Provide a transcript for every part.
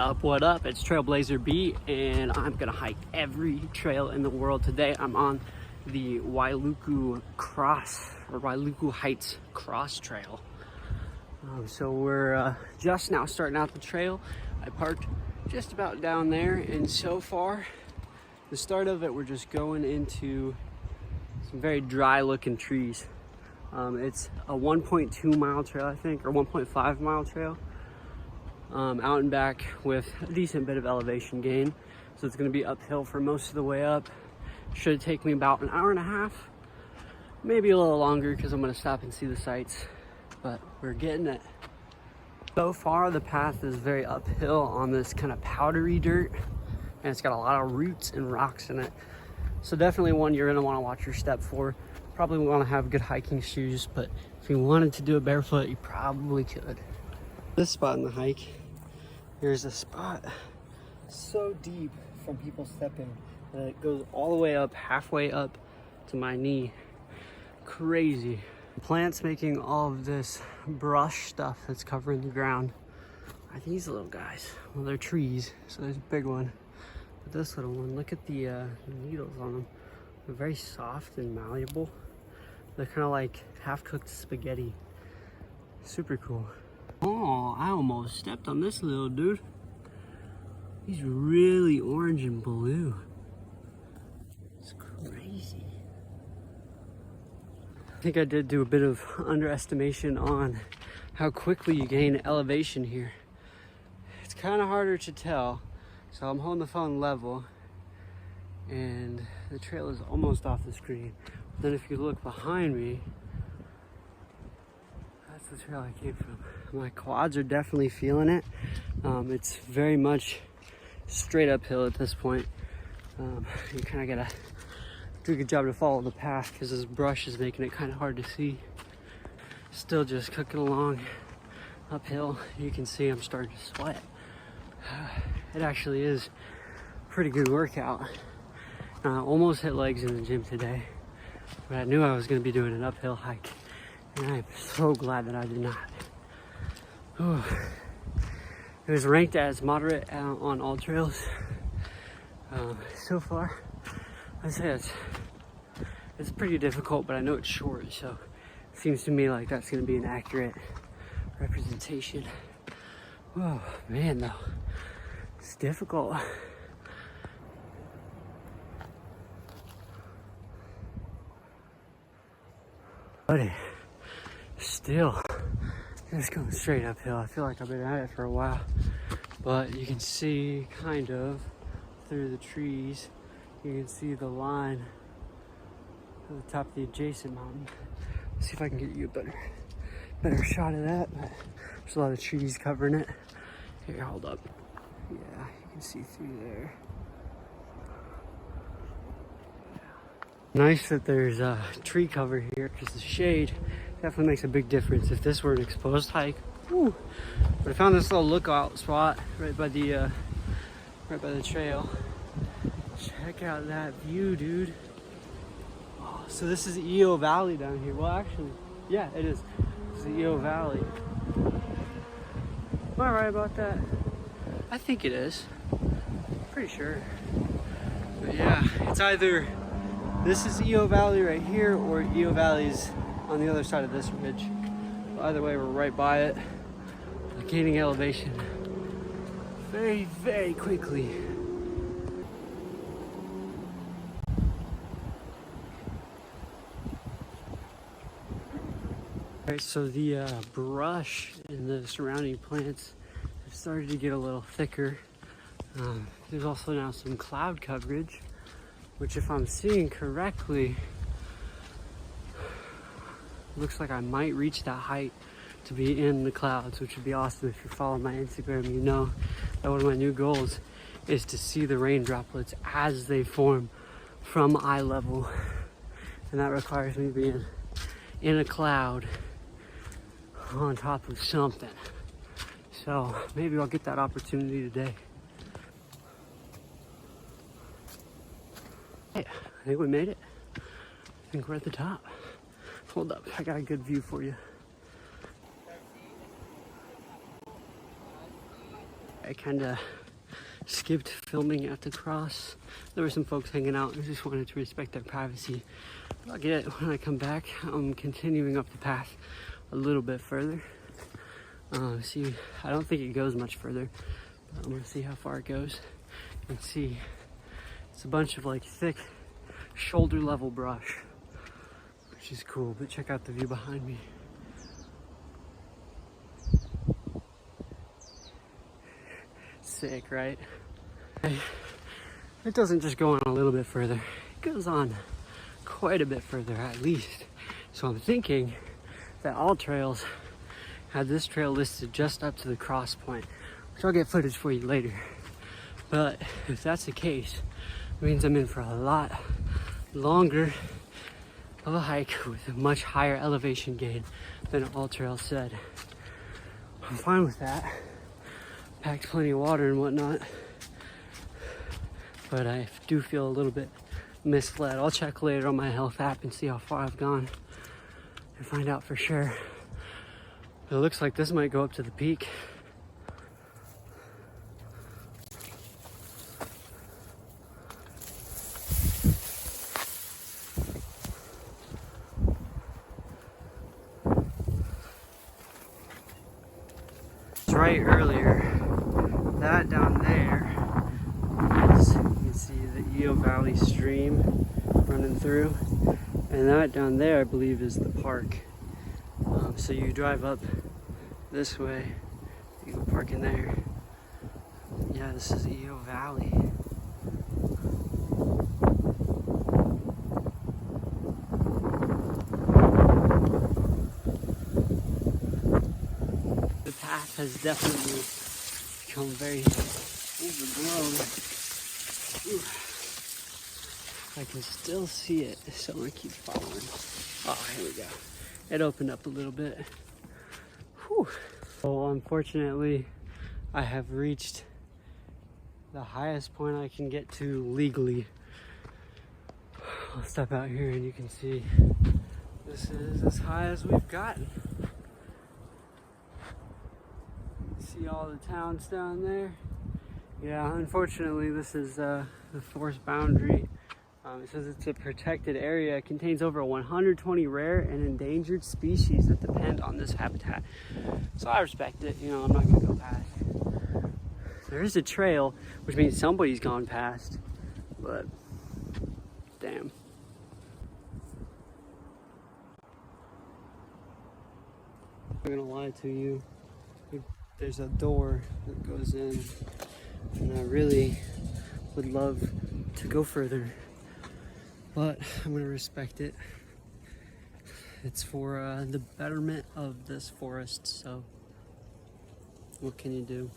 What up? It's Trailblazer B, and I'm gonna hike every trail in the world today. I'm on the Wailuku Cross, or Wailuku Heights Cross trail. So we're just now starting out the trail. I parked just about down there, and so far, the start of it, we're just going into some very dry looking trees. It's a 1.2 mile trail, I think, or 1.5 mile trail. Out and back with a decent bit of elevation gain. So it's gonna be uphill for most of the way up. Should take me about an hour and a half, maybe a little longer because I'm gonna stop and see the sights, but we're getting it. So far the path is very uphill on this kind of powdery dirt, and it's got a lot of roots and rocks in it. So definitely one you're gonna wanna watch your step for. Probably wanna have good hiking shoes, but if you wanted to do it barefoot, you probably could. This spot in the hike, here's a spot so deep from people stepping that it goes all the way up, halfway up to my knee. Crazy. Plants making all of this brush stuff that's covering the ground are these little guys. Well, they're trees, so there's a big one. But this little one, look at the needles on them. They're very soft and malleable. They're kind of like half-cooked spaghetti. Super cool. Oh, I almost stepped on this little dude. He's really orange and blue. It's crazy. I think I did do a bit of underestimation on how quickly you gain elevation here. It's kind of harder to tell, so I'm holding the phone level and the trail is almost off the screen. But then if you look behind me, that's the trail I came from. My quads are definitely feeling it. It's very much straight uphill at this point. You kind of gotta do a good job to follow the path because this brush is making it kind of hard to see. Still just cooking along uphill. You can see I'm starting to sweat. It actually is a pretty good workout. Almost hit legs in the gym today, but I knew I was gonna be doing an uphill hike. And I'm so glad that I did not. Ooh. It was ranked as moderate on all trails. So far, I'd say it's pretty difficult, but I know it's short, so it seems to me like that's gonna be an accurate representation. Oh man, though, it's difficult. Buddy. Still just going straight uphill. I feel like I've been at it for a while, but you can see kind of through the trees, you can see the line at the top of the adjacent mountain. Let's see if I can get you a better shot of that, but there's a lot of trees covering it. Here, hold up. Yeah, you can see through there. Nice that there's a tree cover here because the shade definitely makes a big difference. If this were an exposed hike, woo. But I found this little lookout spot right by the trail. Check out that view, dude. Oh, so this is EO Valley down here. Well, actually, yeah, it is. It's the EO Valley. Am I right about that? I think it is. Pretty sure. But yeah, it's either this is EO Valley right here, or EO Valley's on the other side of this ridge. But either way, we're right by it. Gaining elevation very, very quickly. Alright, so the brush and the surrounding plants have started to get a little thicker. There's also now some cloud coverage, which, if I'm seeing correctly, looks like I might reach that height to be in the clouds, which would be awesome. If you follow my Instagram, you know that one of my new goals is to see the rain droplets as they form from eye level, and that requires me being in a cloud on top of something. So maybe I'll get that opportunity today. Hey, I think we made it. I think we're at the top. Hold up, I got a good view for you. I kind of skipped filming at the cross. There were some folks hanging out. I just wanted to respect their privacy. I'll get it when I come back. I'm continuing up the path a little bit further. See, I don't think it goes much further, but I'm gonna see how far it goes and see. It's a bunch of like thick shoulder level brush, which is cool, but check out the view behind me. Sick, right? It doesn't just go on a little bit further, it goes on quite a bit further at least. So I'm thinking that all trails had this trail listed just up to the cross point, which I'll get footage for you later. But if that's the case, it means I'm in for a lot longer of a hike with a much higher elevation gain than all trails said. I'm fine with that. Packed plenty of water and whatnot, but I do feel a little bit misled. I'll check later on my health app and see how far I've gone and find out for sure. It looks like this might go up to the peak. Right earlier, that down there is, you can see the Eo Valley stream running through, and that down there I believe is the park. So you drive up this way, you go park in there. Yeah, this is Eo Valley. The path has definitely become very overgrown. Ooh. I can still see it, so I'm gonna keep following. Oh, here we go. It opened up a little bit. Whew. Well, unfortunately, I have reached the highest point I can get to legally. I'll step out here and you can see this is as high as we've gotten. See all the towns down there? Yeah, unfortunately this is the forest boundary. It says it's a protected area. It contains over 120 rare and endangered species that depend on this habitat. So I respect it, you know, I'm not gonna go past. There is a trail, which means somebody's gone past, but damn. I'm not gonna lie to you. There's a door that goes in, and I really would love to go further, but I'm gonna respect it. It's for the betterment of this forest, so what can you do?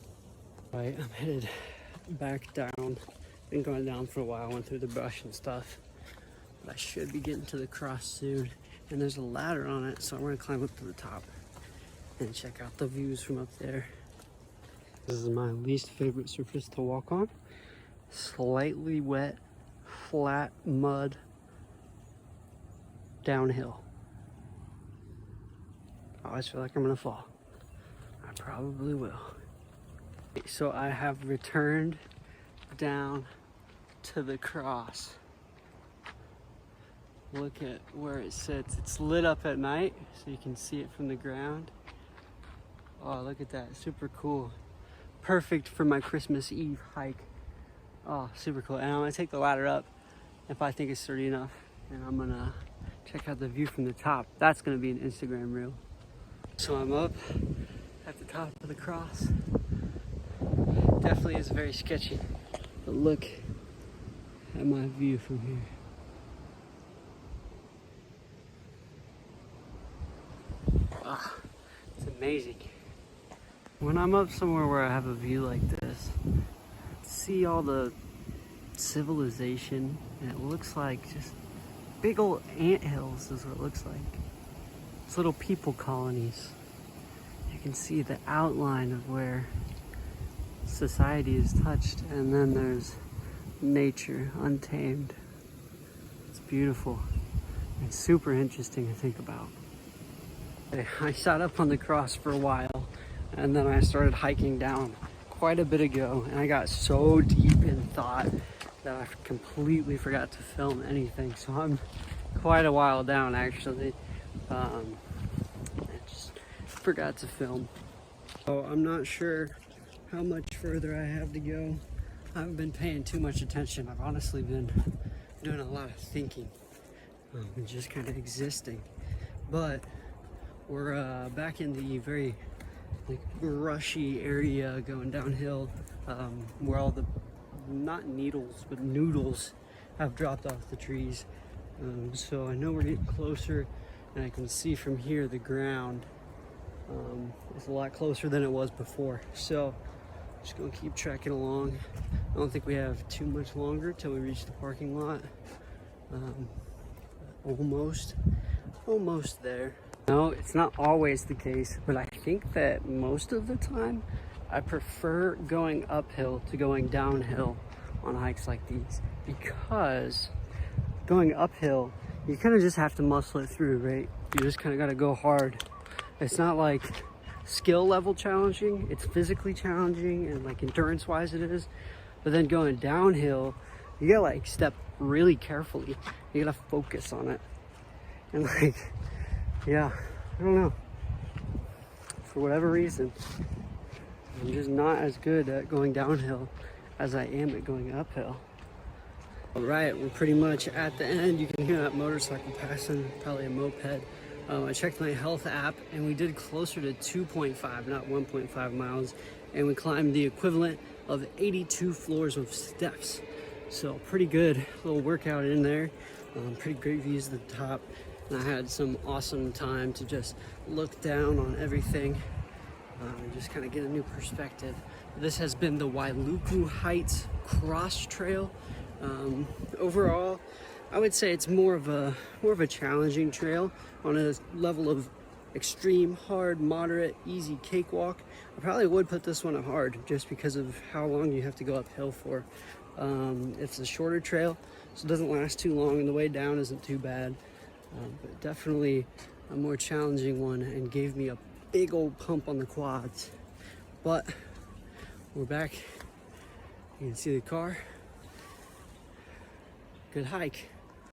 Right, I'm headed back down. Been going down for a while, went through the brush and stuff, but I should be getting to the cross soon, and there's a ladder on it, so I'm gonna climb up to the top and check out the views from up there. This is my least favorite surface to walk on. Slightly wet, flat mud, downhill. I always feel like I'm gonna fall. I probably will. So I have returned down to the cross. Look at where it sits. It's lit up at night, so you can see it from the ground. Oh, look at that, super cool. Perfect for my Christmas Eve hike. Oh, super cool. And I'm gonna take the ladder up if I think it's sturdy enough. And I'm gonna check out the view from the top. That's gonna be an Instagram reel. So I'm up at the top of the cross. Definitely is very sketchy, but look at my view from here. Ah, it's amazing. When I'm up somewhere where I have a view like this, see all the civilization, and it looks like just big old anthills is what it looks like. It's little people colonies. You can see the outline of where society is touched, and then there's nature untamed. It's beautiful and super interesting to think about. I sat up on the cross for a while, and then I started hiking down quite a bit ago, and I got so deep in thought that I completely forgot to film anything. So I'm quite a while down actually. I just forgot to film. So I'm not sure how much further I have to go. I haven't been paying too much attention. I've honestly been doing a lot of thinking and just kind of existing. But we're back in the very brushy area going downhill, where all the, not needles, but noodles have dropped off the trees. So I know we're getting closer, and I can see from here the ground is a lot closer than it was before. So just gonna keep trekking along. I don't think we have too much longer till we reach the parking lot. Almost there. No, it's not always the case, but I think that most of the time I prefer going uphill to going downhill on hikes like these, because going uphill, you kind of just have to muscle it through, right? You just kind of got to go hard. It's not like skill level challenging, it's physically challenging, and like endurance wise it is. But then going downhill, you gotta like step really carefully. You gotta focus on it. And like, yeah, I don't know. For whatever reason, I'm just not as good at going downhill as I am at going uphill. All right, we're pretty much at the end. You can hear that motorcycle passing, probably a moped. I checked my health app, and we did closer to 2.5, not 1.5 miles, and we climbed the equivalent of 82 floors of steps. So pretty good little workout in there. Pretty great views at the top, and I had some awesome time to just look down on everything and just kind of get a new perspective. This has been the Wailuku Heights Cross Trail. Overall, I would say it's more of a challenging trail on a level of extreme, hard, moderate, easy cakewalk. I probably would put this one at hard just because of how long you have to go uphill for. It's a shorter trail, so it doesn't last too long, and the way down isn't too bad. But definitely a more challenging one, and gave me a big old pump on the quads. But we're back. You can see the car. Good hike.